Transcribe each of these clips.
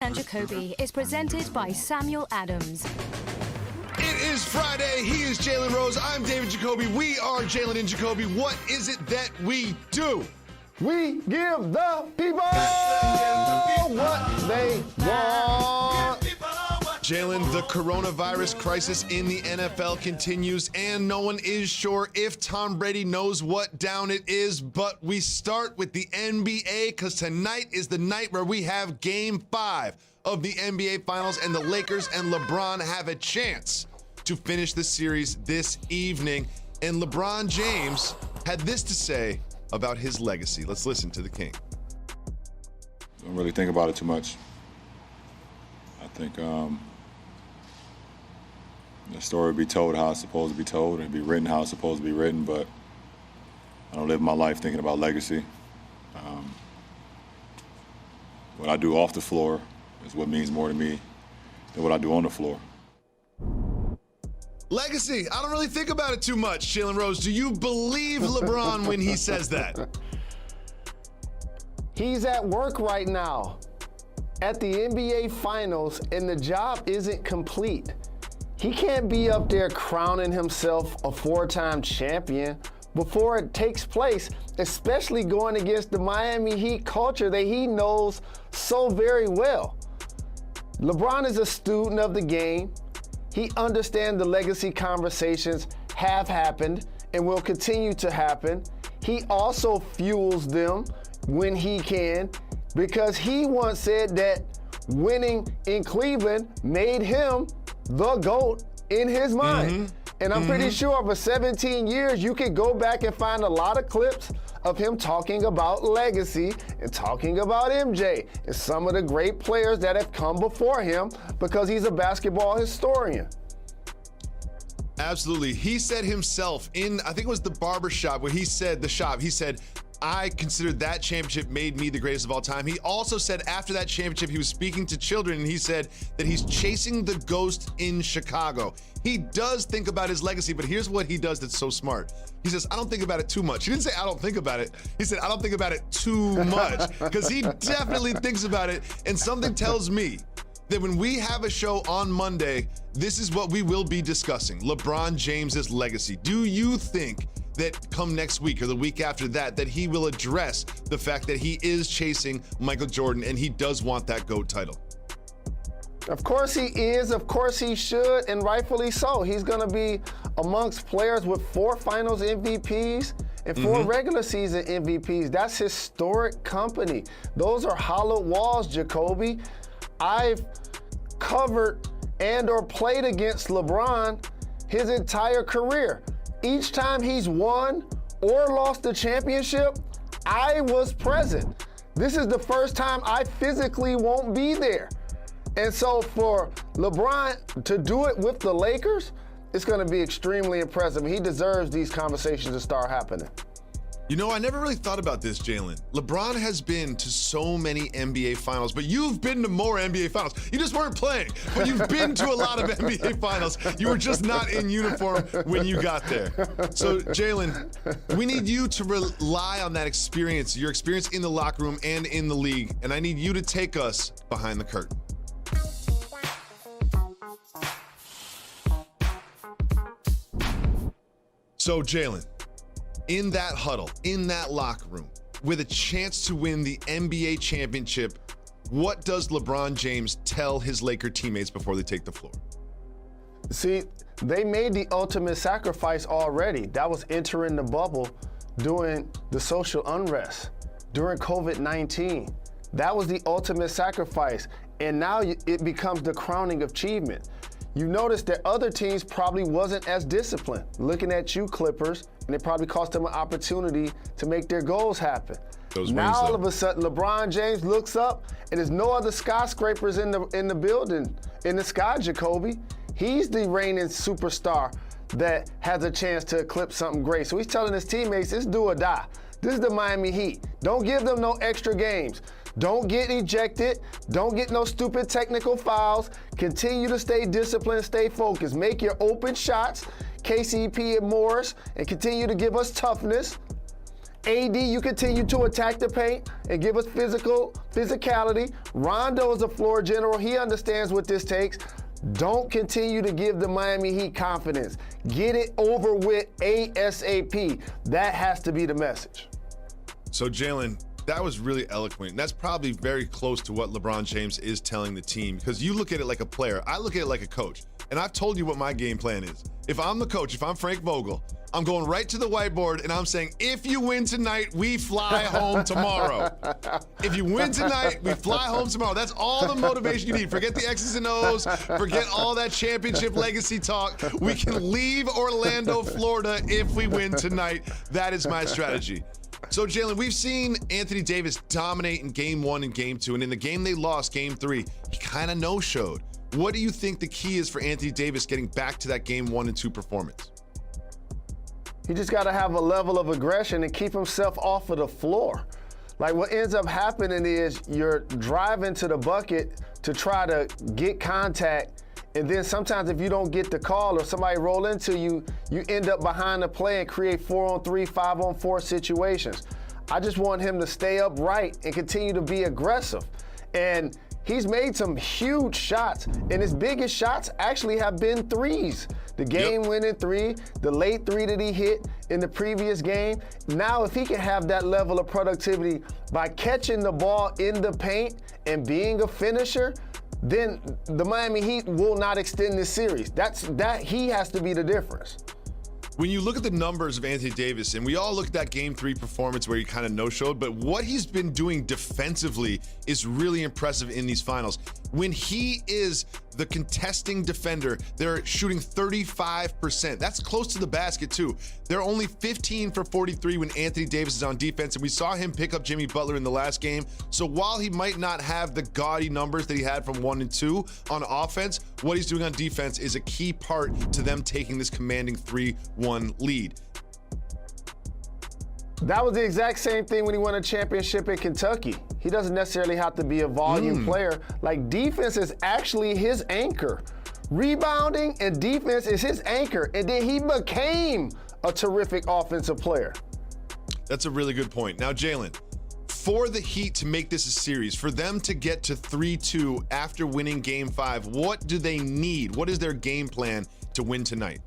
And Jacoby is presented by Samuel Adams. It is Friday. He is Jalen Rose. I'm David Jacoby. We are Jalen and Jacoby. What is it that we do? We give the people what they want. Jalen, the coronavirus crisis in the NFL continues, and no one is sure if Tom Brady knows what down it is, but we start with the NBA because tonight is the night where we have Game 5 of the NBA Finals, and the Lakers and LeBron have a chance to finish the series this evening. And LeBron James had this to say about his legacy. Let's listen to the King. Don't really think about it too much. I think the story would be told how it's supposed to be told, and be written how it's supposed to be written, but I don't live my life thinking about legacy. What I do off the floor is what means more to me than what I do on the floor. Legacy, I don't really think about it too much. Jalen Rose, do you believe LeBron when he says that? He's at work right now at the NBA Finals, and the job isn't complete. He can't be up there crowning himself a four-time champion before it takes place, especially going against the Miami Heat culture that he knows so very well. LeBron is a student of the game. He understands the legacy conversations have happened and will continue to happen. He also fuels them when he can, because he once said that winning in Cleveland made him the GOAT in his mind. And I'm pretty sure for 17 years, you could go back and find a lot of clips of him talking about legacy and talking about MJ and some of the great players that have come before him, because he's a basketball historian. Absolutely. He said himself in, I think it was the barber shop where he said, I considered that championship made me the greatest of all time. He also said after that championship, he was speaking to children, and he said that he's chasing the ghost in Chicago. He does think about his legacy, but here's what he does that's so smart. He says, I don't think about it too much. He didn't say I don't think about it. He said, I don't think about it too much, because he definitely thinks about it. And something tells me that when we have a show on Monday, this is what we will be discussing: LeBron James's legacy. Do you think that come next week or the week after that, that he will address the fact that he is chasing Michael Jordan and he does want that GOAT title? Of course he is. Of course he should, and rightfully so. He's going to be amongst players with 4 Finals MVPs and 4 regular season MVPs. That's historic company. Those are hollow walls, Jacoby. I've covered and or played against LeBron his entire career. Each time he's won or lost the championship, I was present. This is the first time I physically won't be there. And so for LeBron to do it with the Lakers, it's going to be extremely impressive. He deserves these conversations to start happening. You know, I never really thought about this, Jalen. LeBron has been to so many NBA Finals, but you've been to more NBA Finals. You just weren't playing, but you've been to a lot of NBA Finals. You were just not in uniform when you got there. So, Jalen, we need you to rely on that experience, your experience in the locker room and in the league, and I need you to take us behind the curtain. So, Jalen, in that huddle, in that locker room, with a chance to win the NBA championship, what does LeBron James tell his Laker teammates before they take the floor? See, they made the ultimate sacrifice already. That was entering the bubble during the social unrest, during COVID-19. That was the ultimate sacrifice. And now it becomes the crowning achievement. You notice that other teams probably wasn't as disciplined. Looking at you, Clippers, and it probably cost them an opportunity to make their goals happen. Now all of a sudden, LeBron James looks up, and there's no other skyscrapers in the building, in the sky, Jacoby. He's the reigning superstar that has a chance to eclipse something great. So he's telling his teammates, it's do or die. This is the Miami Heat. Don't give them no extra games. Don't get ejected. Don't get no stupid technical fouls. Continue to stay disciplined, stay focused. Make your open shots, KCP and Morris, and continue to give us toughness. AD, you continue to attack the paint and give us physicality. Rondo is a floor general. He understands what this takes. Don't continue to give the Miami Heat confidence. Get it over with ASAP. That has to be the message. So, Jalen, that was really eloquent. That's probably very close to what LeBron James is telling the team, because you look at it like a player. I look at it like a coach. And I've told you what my game plan is. If I'm the coach, if I'm Frank Vogel, I'm going right to the whiteboard and I'm saying, if you win tonight, we fly home tomorrow. If you win tonight, we fly home tomorrow. That's all the motivation you need. Forget the X's and O's. Forget all that championship legacy talk. We can leave Orlando, Florida if we win tonight. That is my strategy. So, Jalen, we've seen Anthony Davis dominate in Game 1 and Game 2, and in the game they lost, Game 3, he kind of no-showed. What do you think the key is for Anthony Davis getting back to that Game 1 and 2 performance? He just got to have a level of aggression and keep himself off of the floor. Like, what ends up happening is you're driving to the bucket to try to get contact, and then sometimes if you don't get the call or somebody roll into you, you end up behind the play and create 4-on-3, 5-on-4 situations. I just want him to stay upright and continue to be aggressive. And he's made some huge shots, and his biggest shots actually have been threes. The game-winning three, the late three that he hit in the previous game. Now, if he can have that level of productivity by catching the ball in the paint and being a finisher, then the Miami Heat will not extend this series. He has to be the difference. When you look at the numbers of Anthony Davis, and we all look at that Game 3 performance where he kind of no-showed, but what he's been doing defensively is really impressive in these finals. When he is the contesting defender, they're shooting 35%. That's close to the basket, too. They're only 15 for 43 when Anthony Davis is on defense, and we saw him pick up Jimmy Butler in the last game. So while he might not have the gaudy numbers that he had from 1 and 2 on offense, what he's doing on defense is a key part to them taking this commanding 3-1 lead. That was the exact same thing when he won a championship in Kentucky. He doesn't necessarily have to be a volume player. Like, defense is actually his anchor. Rebounding and defense is his anchor. And then he became a terrific offensive player. That's a really good point. Now, Jalen, for the Heat to make this a series, for them to get to 3-2 after winning Game 5, what do they need? What is their game plan to win tonight?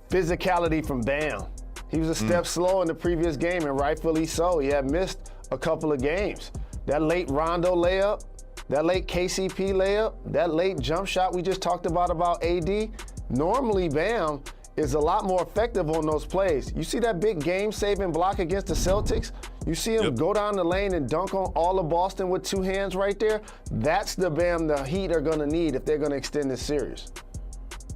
Physicality from Bam. He was a step slow in the previous game, and rightfully so. He had missed a couple of games. That late Rondo layup, that late KCP layup, that late jump shot we just talked about AD, normally Bam is a lot more effective on those plays. You see that big game-saving block against the Celtics? You see him go down the lane and dunk on all of Boston with two hands right there? That's the Bam the Heat are going to need if they're going to extend this series.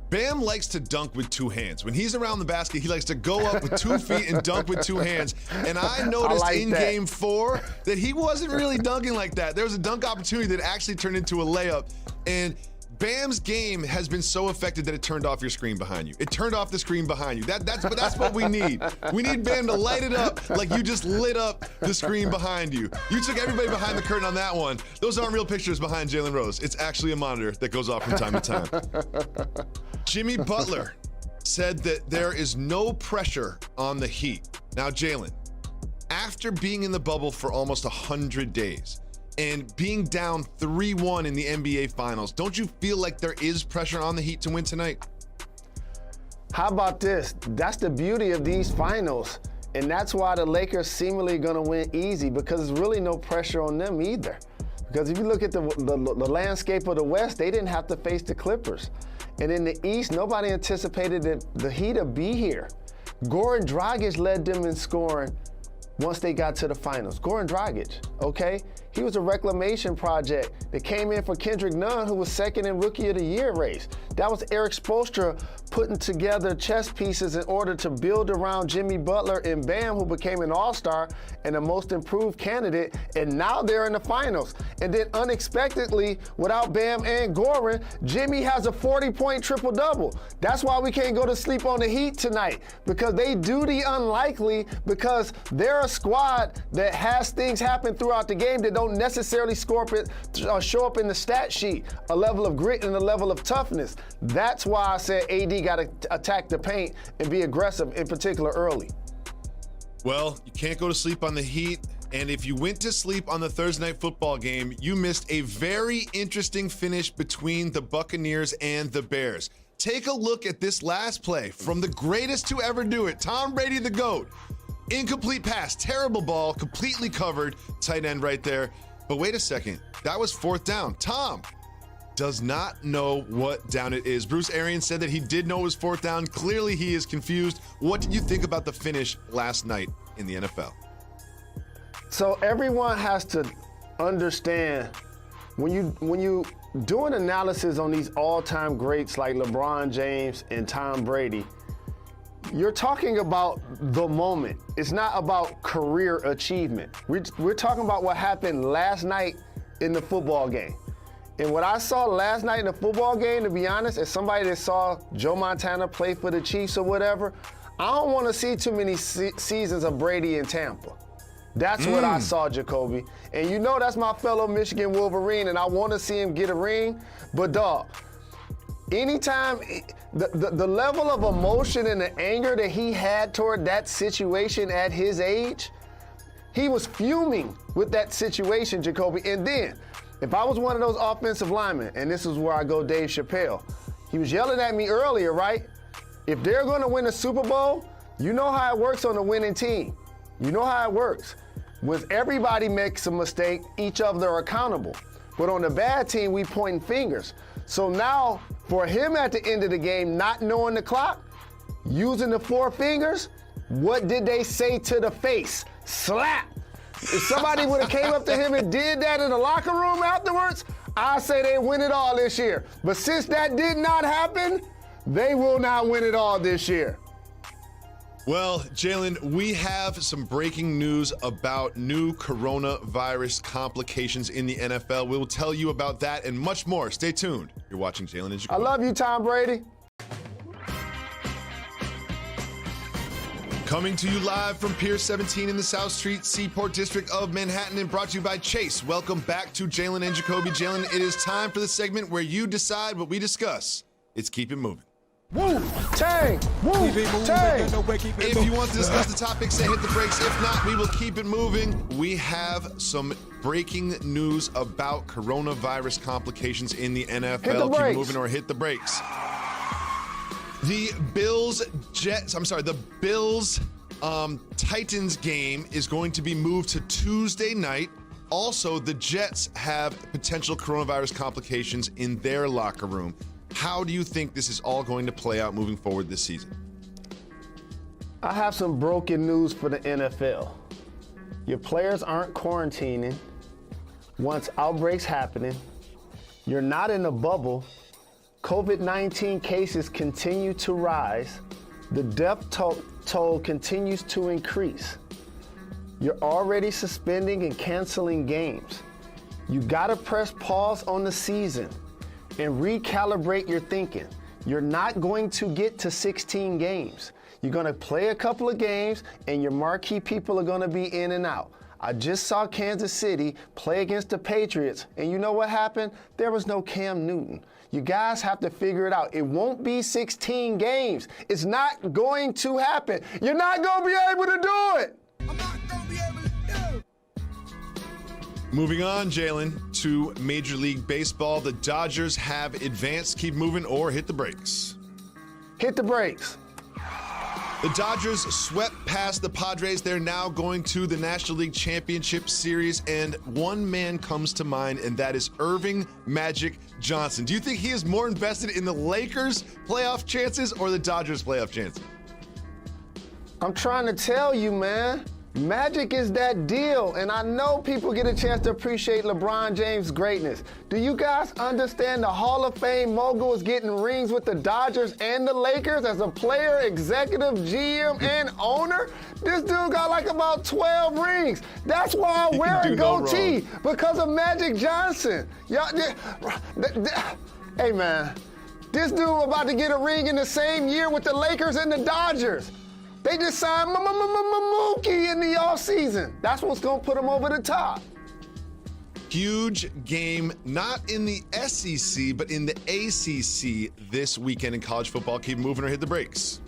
Bam likes to dunk with two hands. When he's around the basket, he likes to go up with 2 feet and dunk with two hands. And I noticed in Game 4 that he wasn't really dunking like that. There was a dunk opportunity that actually turned into a layup. And Bam's game has been so effective that it turned off your screen behind you. It turned off the screen behind you. That's what we need. We need Bam to light it up like you just lit up the screen behind you. You took everybody behind the curtain on that one. Those aren't real pictures behind Jalen Rose. It's actually a monitor that goes off from time to time. Jimmy Butler said that there is no pressure on the Heat. Now, Jalen, after being in the bubble for almost 100 days, and being down 3-1 in the NBA Finals, don't you feel like there is pressure on the Heat to win tonight? How about this? That's the beauty of these finals. And that's why the Lakers seemingly going to win easy, because there's really no pressure on them either. Because if you look at the landscape of the West, they didn't have to face the Clippers. And in the East, nobody anticipated that the Heat would be here. Goran Dragic led them in scoring once they got to the finals. Goran Dragic, okay? He was a reclamation project that came in for Kendrick Nunn, who was second in Rookie of the Year race. That was Eric Spoelstra putting together chess pieces in order to build around Jimmy Butler and Bam, who became an all-star and a most improved candidate, and now they're in the finals. And then unexpectedly, without Bam and Goran, Jimmy has a 40-point triple-double. That's why we can't go to sleep on the Heat tonight, because they do the unlikely, because they're a squad that has things happen throughout the game that don't necessarily show up in the stat sheet, a level of grit and a level of toughness. That's why I said AD got to attack the paint and be aggressive, in particular early. Well, you can't go to sleep on the Heat. And if you went to sleep on the Thursday night football game, you missed a very interesting finish between the Buccaneers and the Bears. Take a look at this last play from the greatest to ever do it, Tom Brady, the GOAT. Incomplete pass, terrible ball, completely covered, tight end right there. But wait a second, that was fourth down. Tom does not know what down it is. Bruce Arians said that he did know it was fourth down. Clearly he is confused. What did you think about the finish last night in the NFL? So everyone has to understand when you do an analysis on these all-time greats like LeBron James and Tom Brady, you're talking about the moment. It's not about career achievement. We're talking about what happened last night in the football game. And what I saw last night in the football game, to be honest, as somebody that saw Joe Montana play for the Chiefs or whatever, I don't want to see too many seasons of Brady in Tampa. That's what I saw, Jacoby. And you know that's my fellow Michigan Wolverine, and I want to see him get a ring. But, dog, anytime the level of emotion and the anger that he had toward that situation at his age, he was fuming with that situation, Jacoby. And then, if I was one of those offensive linemen, and this is where I go Dave Chappelle, he was yelling at me earlier, right? If they're going to win the Super Bowl, you know how it works on the winning team. You know how it works. When everybody makes a mistake, each other are accountable. But on the bad team, we pointing fingers. So now, for him at the end of the game, not knowing the clock, using the four fingers, what did they say to the face? Slap. If somebody would have came up to him and did that in the locker room afterwards, I say they win it all this year. But since that did not happen, they will not win it all this year. Well, Jalen, we have some breaking news about new coronavirus complications in the NFL. We'll tell you about that and much more. Stay tuned. You're watching Jalen and Jacoby. I love you, Tom Brady. Coming to you live from Pier 17 in the South Street Seaport District of Manhattan and brought to you by Chase. Welcome back to Jalen and Jacoby. Jalen, it is time for the segment where you decide what we discuss. It's Keep It Moving. Woo! Tang! Woo! Tang! If you want to discuss the topic, say hit the brakes. If not, we will keep it moving. We have some breaking news about coronavirus complications in the NFL. Hit the keep brakes. it moving or hit the brakes. The Bills Titans game is going to be moved to Tuesday night. Also, the Jets have potential coronavirus complications in their locker room. How do you think this is all going to play out moving forward this season? I have some broken news for the NFL. Your players aren't quarantining. Once outbreaks happening, you're not in a bubble. COVID-19 cases continue to rise. The death toll continues to increase. You're already suspending and canceling games. You gotta press pause on the season and recalibrate your thinking. You're not going to get to 16 games. You're gonna play a couple of games and your marquee people are gonna be in and out. I just saw Kansas City play against the Patriots, and you know what happened? There was no Cam Newton. You guys have to figure it out. It won't be 16 games. It's not going to happen. You're not gonna be able to do it. I'm not gonna be able to do it. Moving on, Jalen, to Major League Baseball. The Dodgers have advanced. Keep moving or hit the brakes. Hit the brakes. The Dodgers swept past the Padres. They're now going to the National League Championship Series, and one man comes to mind, and that is Irving Magic Johnson. Do you think he is more invested in the Lakers' playoff chances or the Dodgers' playoff chances? I'm trying to tell you, man. Magic is that deal, and I know people get a chance to appreciate LeBron James' greatness. Do you guys understand the Hall of Fame mogul is getting rings with the Dodgers and the Lakers as a player, executive, GM, and owner? This dude got like about 12 rings. That's why I wear a goatee, because of Magic Johnson. Hey, man, this dude about to get a ring in the same year with the Lakers and the Dodgers. They just signed Mookie in the offseason. That's what's going to put them over the top. Huge game, not in the SEC, but in the ACC this weekend in college football. Keep moving or hit the brakes.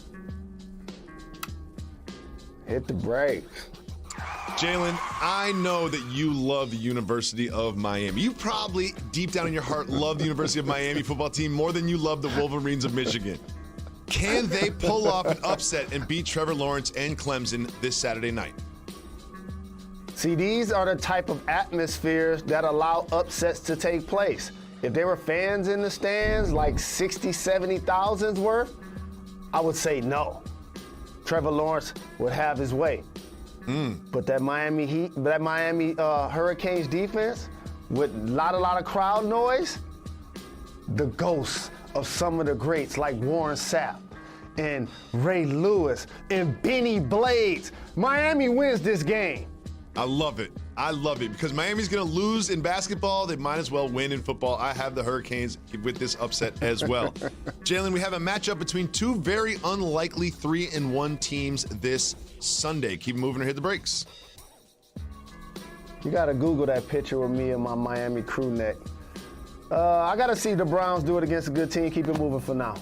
Hit the brakes. Jalen, I know that you love the University of Miami. You probably, deep down in your heart, love the University of Miami football team more than you love the Wolverines of Michigan. Can they pull off an upset and beat Trevor Lawrence and Clemson this Saturday night? See, these are the type of atmospheres that allow upsets to take place. If there were fans in the stands, like 60, 70,000's worth, I would say no. Trevor Lawrence would have his way. But that Miami Hurricanes defense, with a lot of crowd noise, the ghosts of some of the greats like Warren Sapp and Ray Lewis and Benny Blades. Miami wins this game. I love it. I love it because Miami's going to lose in basketball. They might as well win in football. I have the Hurricanes with this upset as well. Jalen, we have a matchup between two very unlikely 3-1 teams this Sunday. Keep moving or hit the brakes. You got to Google that picture with me and my Miami crew neck. I got to see the Browns do it against a good team. Keep it moving for now.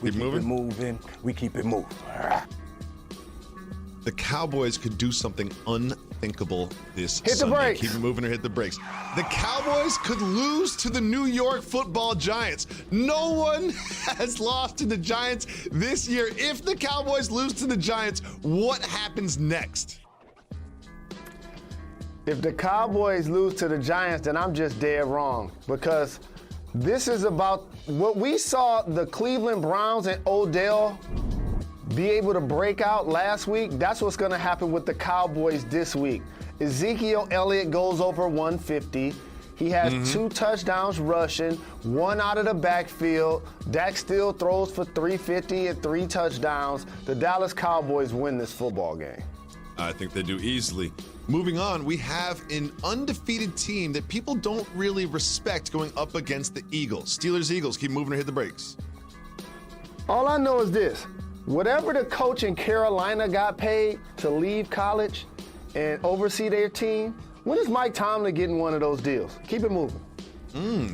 We keep it moving. We keep it moving. The Cowboys could do something unthinkable this Hit the Sunday. brakes. Keep it moving or hit the brakes. The Cowboys could lose to the New York Football Giants. No one has lost to the Giants this year. If the Cowboys lose to the Giants, what happens next? If the Cowboys lose to the Giants, then I'm just dead wrong, because this is about what we saw the Cleveland Browns and Odell be able to break out last week. That's what's going to happen with the Cowboys this week. Ezekiel Elliott goes over 150. He has 2 touchdowns rushing, 1 out of the backfield. Dak still throws for 350 and 3 touchdowns. The Dallas Cowboys win this football game. I think they do easily. Moving on, we have an undefeated team that people don't really respect going up against the Eagles. Steelers-Eagles, keep moving or hit the brakes. All I know is this. Whatever the coach in Carolina got paid to leave college and oversee their team, when is Mike Tomlin getting one of those deals? Keep it moving.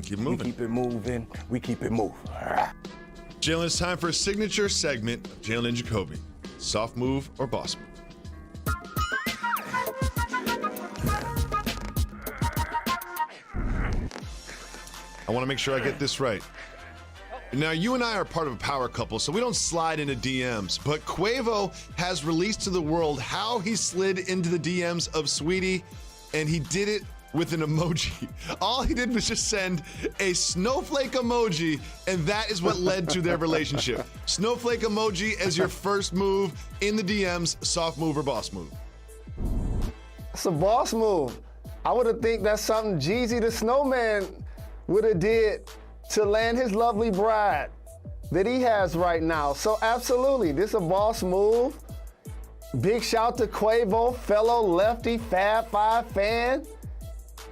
Keep moving. We keep it moving. We keep it moving. Jalen, it's time for a signature segment of Jalen Jacoby. Soft move or boss move? I want to make sure I get this right. Now, you and I are part of a power couple, so we don't slide into DMs, but Quavo has released to the world how he slid into the DMs of Sweetie, and he did it with an emoji. All he did was just send a snowflake emoji, and that is what led to their relationship. Snowflake emoji as your first move in the DMs, soft move or boss move? It's a boss move. I would have think that's something Jeezy the Snowman would have did to land his lovely bride that he has right now. So absolutely, this is a boss move. Big shout to Quavo, fellow lefty Fab Five fan.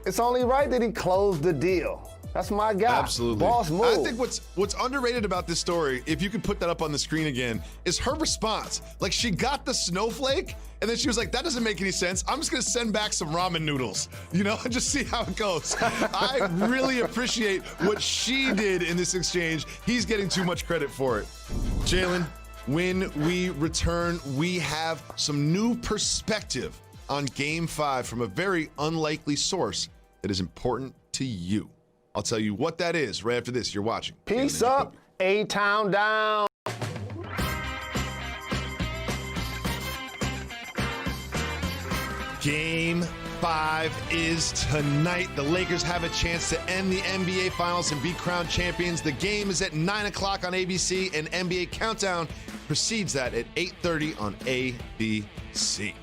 It's only right that he closed the deal. That's my guy. Absolutely. Boss move. I think what's underrated about this story, if you could put that up on the screen again, is her response. Like, she got the snowflake, and then she was like, that doesn't make any sense. I'm just going to send back some ramen noodles, and just see how it goes. I really appreciate what she did in this exchange. He's getting too much credit for it. Jalen, when we return, we have some new perspective on Game 5 from a very unlikely source that is important to you. I'll tell you what that is right after this. You're watching. Peace up, A-Town down. Game 5 is tonight. The Lakers have a chance to end the NBA Finals and be crowned champions. The game is at 9 o'clock on ABC, and NBA Countdown precedes that at 8:30 on ABC.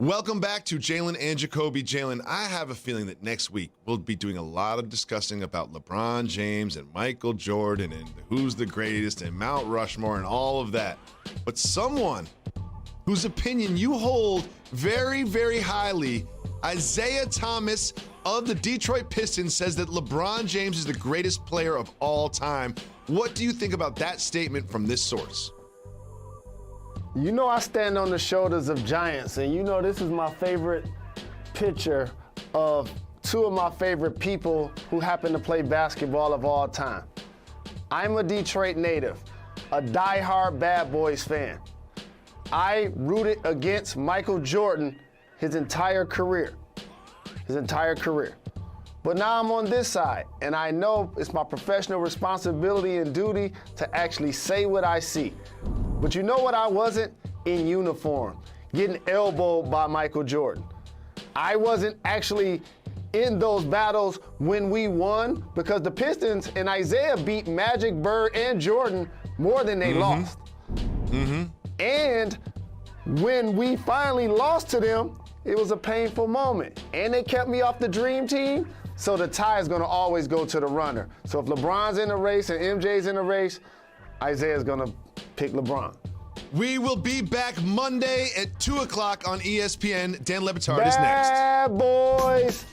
Welcome back to Jalen and Jacoby. Jalen, I have a feeling that next week we'll be doing a lot of discussing about LeBron James and Michael Jordan and who's the greatest and Mount Rushmore and all of that. But someone whose opinion you hold very, very highly, Isaiah Thomas of the Detroit Pistons, says that LeBron James is the greatest player of all time. What do you think about that statement from this source? I stand on the shoulders of giants, and this is my favorite picture of 2 of my favorite people who happen to play basketball of all time. I'm a Detroit native, a diehard Bad Boys fan. I rooted against Michael Jordan his entire career. But now I'm on this side, and I know it's my professional responsibility and duty to actually say what I see. But you know what I wasn't? In uniform, getting elbowed by Michael Jordan. I wasn't actually in those battles when we won, because the Pistons and Isaiah beat Magic, Bird, and Jordan more than they lost. And when we finally lost to them, it was a painful moment. And they kept me off the dream team, so the tie is gonna always go to the runner. So if LeBron's in the race and MJ's in the race, Isaiah's gonna pick LeBron. We will be back Monday at 2 o'clock on ESPN. Dan Le Batard is next. Bad boys.